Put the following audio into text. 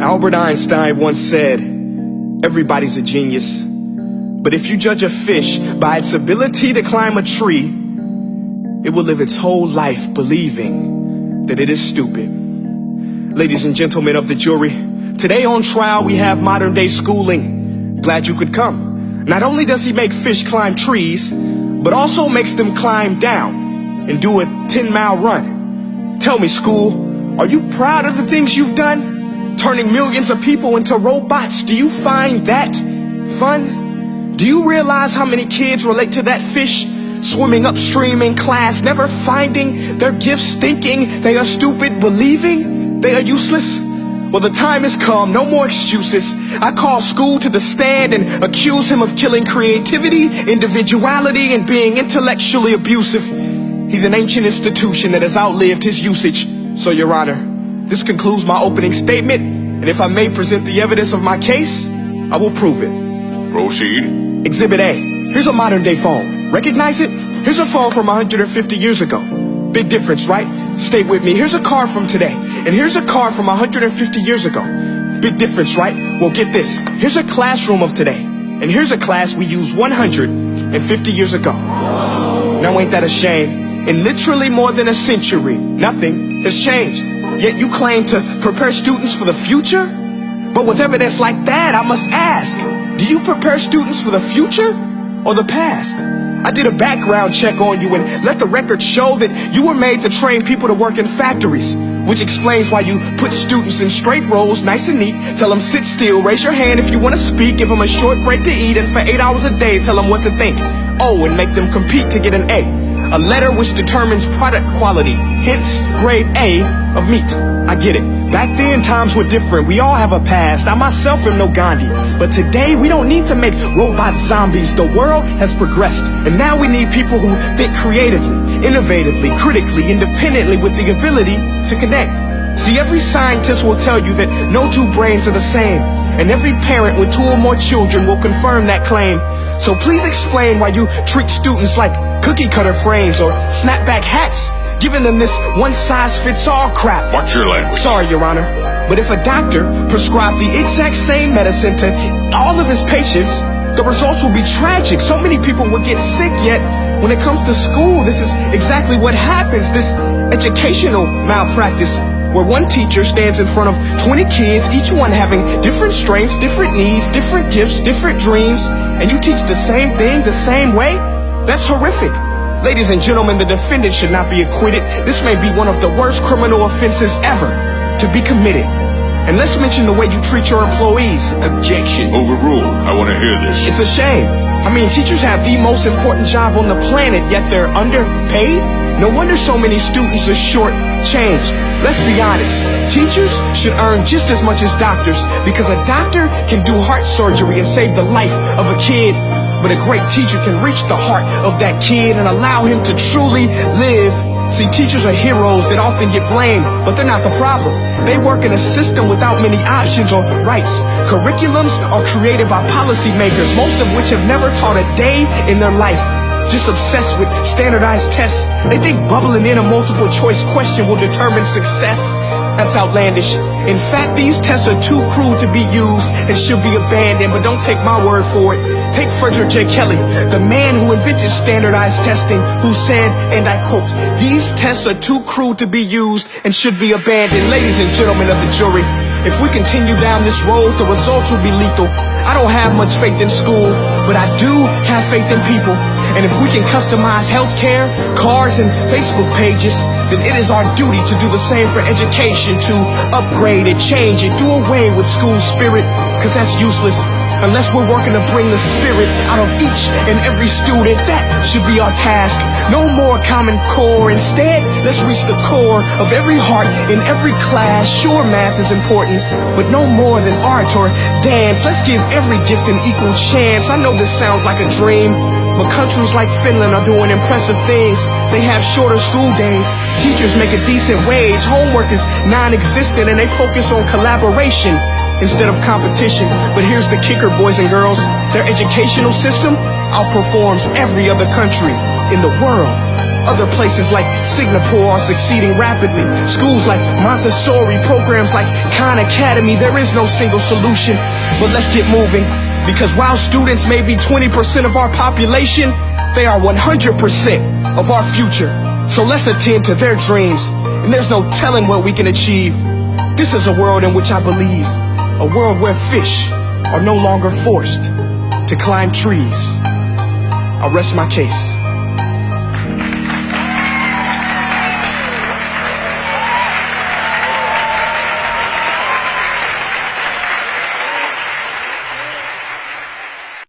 Albert Einstein once said, everybody's a genius, but if you judge a fish by its ability to climb a tree, it will live its whole life believing that it is stupid. Ladies and gentlemen of the jury, today on trial we have modern day schooling. Glad you could come. Not only does he make fish climb trees, but also makes them climb down and do a 10-mile run. Tell me, school, are you proud of the things you've done? Turning millions of people into robots, do you find that fun? Do you realize how many kids relate to that fish swimming upstream in class, never finding their gifts, thinking they are stupid, believing they are useless? Well, the time has come, no more excuses. I call school to the stand and accuse him of killing creativity, individuality, and being intellectually abusive. He's an ancient institution that has outlived his usage. So, Your Honor, this concludes my opening statement, and if I may present the evidence of my case, I will prove it. Proceed. Exhibit A. Here's a modern day phone. Recognize it? Here's a phone from 150 years ago. Big difference, right? Stay with me. Here's a car from today, and here's a car from 150 years ago. Big difference, right? Well, get this. Here's a classroom of today, and here's a class we used 150 years ago. Now ain't that a shame? In literally more than a century, nothing has changed. Yet you claim to prepare students for the future? But with evidence like that, I must ask, do you prepare students for the future or the past? I did a background check on you and let the record show that you were made to train people to work in factories, which explains why you put students in straight rows, nice and neat, tell them sit still, raise your hand if you want to speak, give them a short break to eat, and for 8 hours a day tell them what to think. Oh, and make them compete to get an A. A letter which determines product quality, hence grade A of meat. I get it. Back then, times were different. We all have a past. I myself am no Gandhi. But today, we don't need to make robot zombies. The world has progressed. And now we need people who think creatively, innovatively, critically, independently, with the ability to connect. See, every scientist will tell you that no two brains are the same. And every parent with 2 or more children will confirm that claim. So please explain why you treat students like cookie cutter frames or snapback hats, giving them this one-size-fits-all crap. Watch your language. Sorry, Your Honor, but if a doctor prescribed the exact same medicine to all of his patients, the results will be tragic. So many people will get sick, yet when it comes to school, this is exactly what happens. This educational malpractice, where one teacher stands in front of 20 kids, each one having different strengths, different needs, different gifts, different dreams, and you teach the same thing the same way? That's horrific. Ladies and gentlemen, the defendant should not be acquitted. This may be one of the worst criminal offenses ever to be committed. And let's mention the way you treat your employees. Objection. Overruled. I want to hear this. It's a shame. I mean, teachers have the most important job on the planet, yet they're underpaid? No wonder so many students are short-changed. Let's be honest. Teachers should earn just as much as doctors, because a doctor can do heart surgery and save the life of a kid. But a great teacher can reach the heart of that kid and allow him to truly live. See, teachers are heroes that often get blamed, but they're not the problem. They work in a system without many options or rights. Curriculums are created by policymakers, most of which have never taught a day in their life. Just obsessed with standardized tests. They think bubbling in a multiple choice question will determine success. That's outlandish. In fact, these tests are too cruel to be used and should be abandoned, but don't take my word for it. Take Frederick J. Kelly, the man who invented standardized testing, who said, and I quote, "These tests are too cruel to be used and should be abandoned." Ladies and gentlemen of the jury, if we continue down this road, the results will be lethal. I don't have much faith in school, but I do have faith in people. And if we can customize healthcare, cars, and Facebook pages, then it is our duty to do the same for education, to upgrade it, change it, do away with school spirit, because that's useless. Unless we're working to bring the spirit out of each and every student, that should be our task. No more Common Core. Instead, let's reach the core of every heart in every class. Sure, math is important, but no more than art or dance. Let's give every gift an equal chance. I know this sounds like a dream, but countries like Finland are doing impressive things. They have shorter school days. Teachers make a decent wage. Homework is non-existent, and they focus on collaboration instead of competition. But here's the kicker, boys and girls. Their educational system outperforms every other country in the world. Other places like Singapore are succeeding rapidly. Schools like Montessori, programs like Khan Academy. There is no single solution, but let's get moving. Because while students may be 20% of our population, they are 100% of our future. So let's attend to their dreams, and there's no telling what we can achieve. This is a world in which I believe, a world where fish are no longer forced to climb trees. I'll rest my case.